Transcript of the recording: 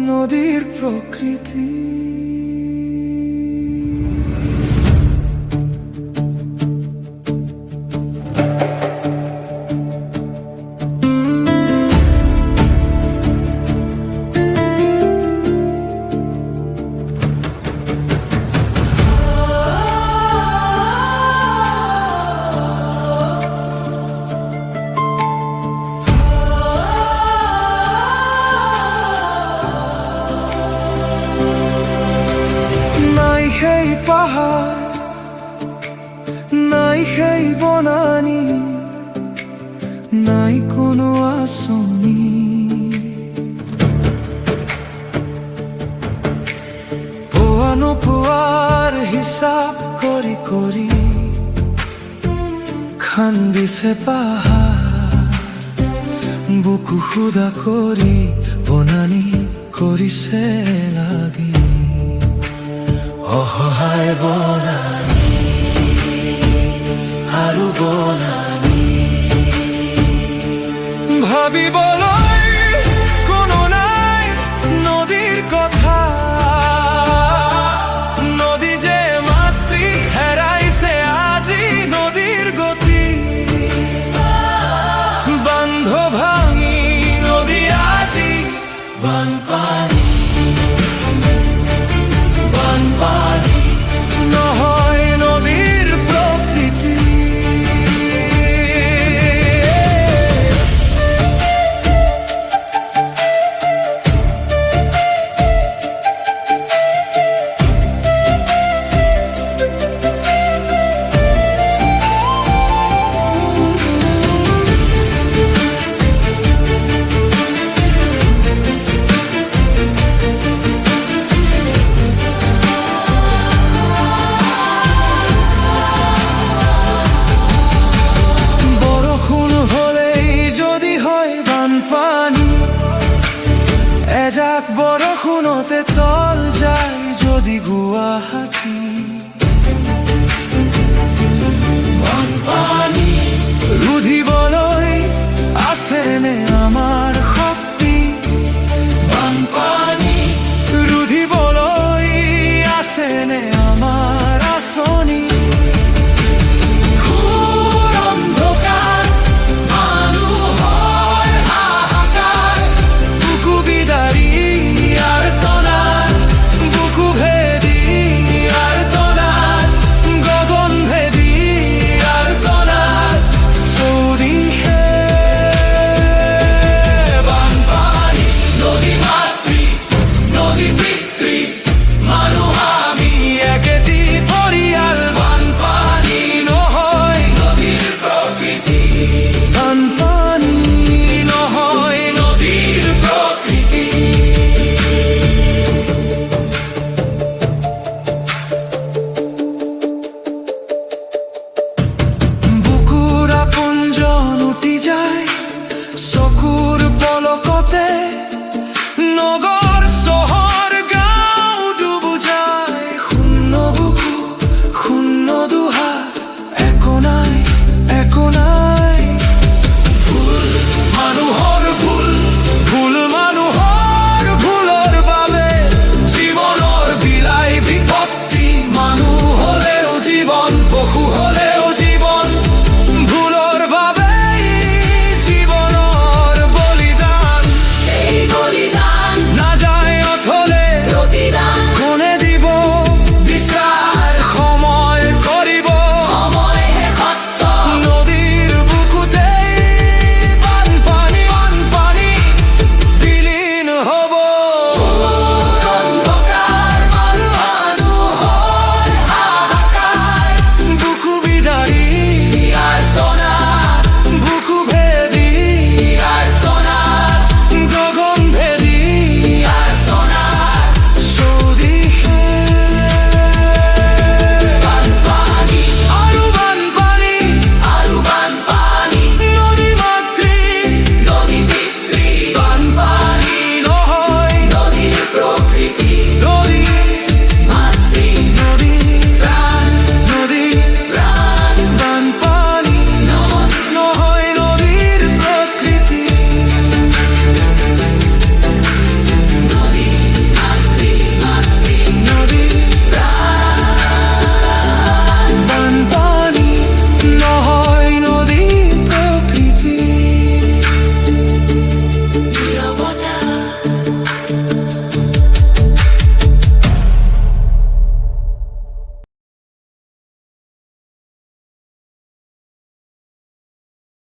নদীর প্রকৃতি। সেই পাহাড় নাই, সেই বনানি নাই, কোনো আসনি। পোয়ানো পোয়ার হিসাব করি করি খান্দিছে পাহাড়, বুকু খুদা করি বনানি কৰিছে লাগি। অসহায় বনানি আৰু বনানি, ভাবিবলৈ কোনো নাই নদীৰ কথা। নদী যে মাতৃ হেৰাইছে আজি নদীৰ গতি। বান্ধ ভাঙি নদী আজি বানপানী। নহয় নদীর প্রকৃতি। এজাক বৰষুণতে তল যায় যদি গুৱাহাটী। বানপানী ৰুধিবলৈ আছেনে আমাৰ